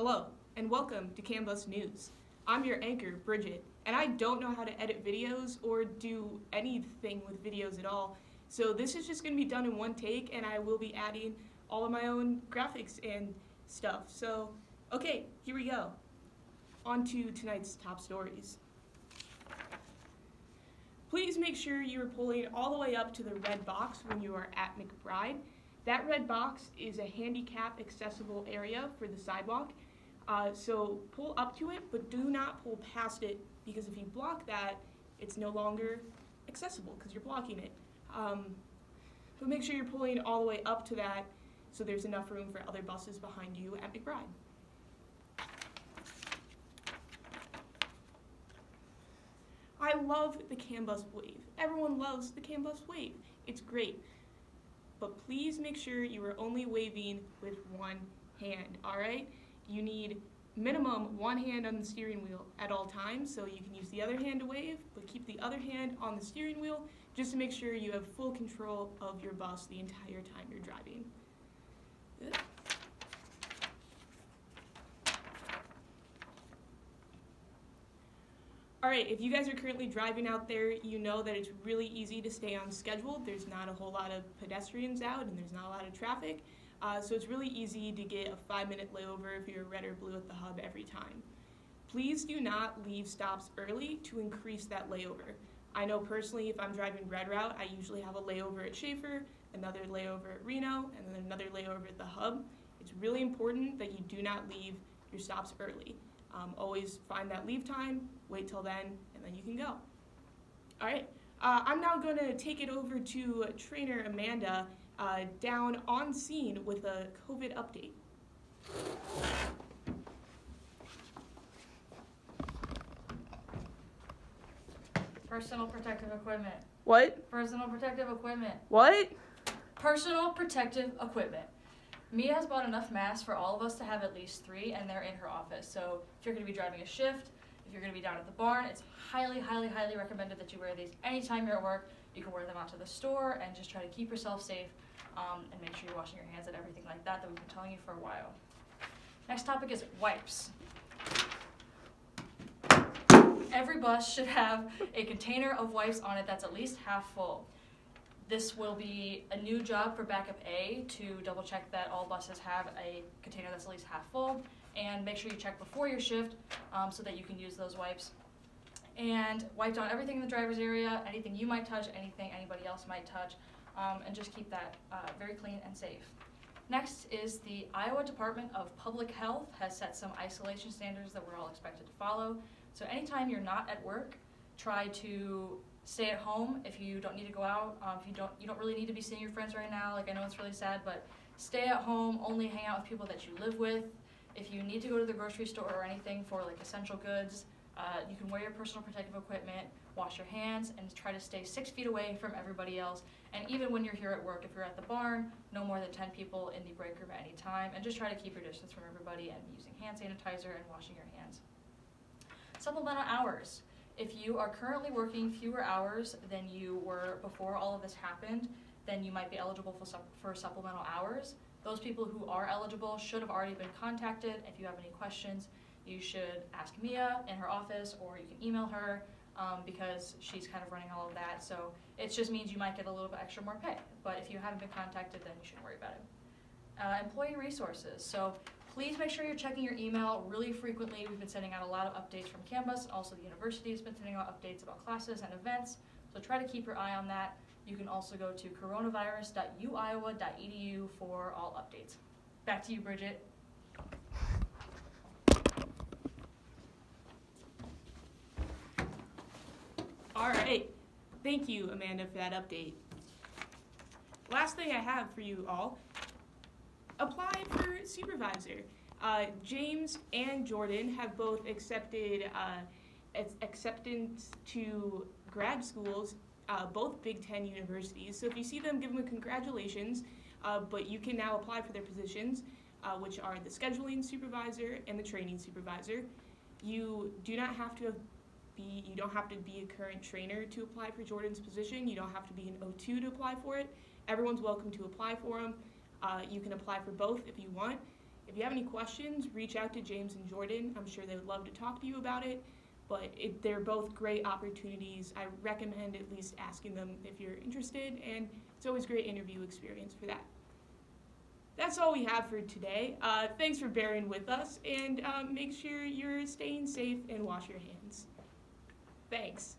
Hello, and welcome to Cambus News. I'm your anchor, Bridget, and I don't know how to edit videos or do anything with videos at all, so this is just going to be done in one take, and I will be adding all of my own graphics and stuff. So, okay, here we go. On to tonight's top stories. Please make sure you are pulling all the way up to the red box when you are at McBride. That red box is a handicap accessible area for the sidewalk. So pull up to it, but do not pull past it, because if you block that, it's no longer accessible because you're blocking it. But make sure you're pulling all the way up to that so there's enough room for other buses behind you at McBride. I love the Cambus wave. Everyone loves the Cambus wave. It's great. But please make sure you are only waving with one hand, all right? You need minimum one hand on the steering wheel at all times, so you can use the other hand to wave, but keep the other hand on the steering wheel just to make sure you have full control of your bus the entire time you're driving. Good. All right, if you guys are currently driving out there, you know that it's really easy to stay on schedule. There's not a whole lot of pedestrians out and there's not a lot of traffic. So it's really easy to get a 5-minute layover if you're red or blue at the hub every time. Please do not leave stops early to increase that layover. I know personally, if I'm driving red route, I usually have a layover at Schaefer, another layover at Reno, and then another layover at the hub. It's really important that you do not leave your stops early. Always find that leave time, wait till then, and then you can go. All right, I'm now going to take it over to trainer Amanda down on scene with a COVID update. Personal protective equipment. What? Personal protective equipment. What? Personal protective equipment. Mia has bought enough masks for all of us to have at least 3, and they're in her office. So if you're going to be driving a shift, if you're going to be down at the barn, it's highly, highly, highly recommended that you wear these anytime you're at work. You can wear them out to the store and just try to keep yourself safe and make sure you're washing your hands and everything like that we've been telling you for a while. Next topic is wipes. Every bus should have a container of wipes on it that's at least half full. This will be a new job for Backup A to double check that all buses have a container that's at least half full, and make sure you check before your shift so that you can use those wipes. And wipe down everything in the driver's area, anything you might touch, anything anybody else might touch, and just keep that very clean and safe. Next is the Iowa Department of Public Health has set some isolation standards that we're all expected to follow. So anytime you're not at work, try to stay at home if you don't need to go out. If you don't really need to be seeing your friends right now. Like, I know it's really sad, but stay at home, only hang out with people that you live with. If you need to go to the grocery store or anything for like essential goods, you can wear your personal protective equipment, wash your hands, and try to stay 6 feet away from everybody else. And even when you're here at work, if you're at the barn, no more than 10 people in the break room at any time, and just try to keep your distance from everybody and using hand sanitizer and washing your hands. Supplemental hours. If you are currently working fewer hours than you were before all of this happened, then you might be eligible for supplemental hours. Those people who are eligible should have already been contacted. If you have any questions, you should ask Mia in her office, or you can email her because she's kind of running all of that. So it just means you might get a little bit extra more pay. But if you haven't been contacted, then you shouldn't worry about it. Employee resources. So please make sure you're checking your email really frequently. We've been sending out a lot of updates from Cambus, and also the university has been sending out updates about classes and events. So try to keep your eye on that. You can also go to coronavirus.uiowa.edu for all updates. Back to you, Bridget. All right. Thank you, Amanda, for that update. Last thing I have for you all, apply for supervisor. James and Jordan have both accepted acceptance to grad schools, both Big Ten universities. So if you see them, give them a congratulations, but you can now apply for their positions, which are the scheduling supervisor and the training supervisor. You do not have to you don't have to be a current trainer to apply for Jordan's position. You don't have to be an O2 to apply for it. Everyone's welcome to apply for them. You can apply for both if you want. If you have any questions, reach out to James and Jordan. I'm sure they would love to talk to you about it, but they're both great opportunities. I recommend at least asking them if you're interested, and it's always a great interview experience for that. That's all we have for today. Thanks for bearing with us, and make sure you're staying safe and wash your hands. Thanks.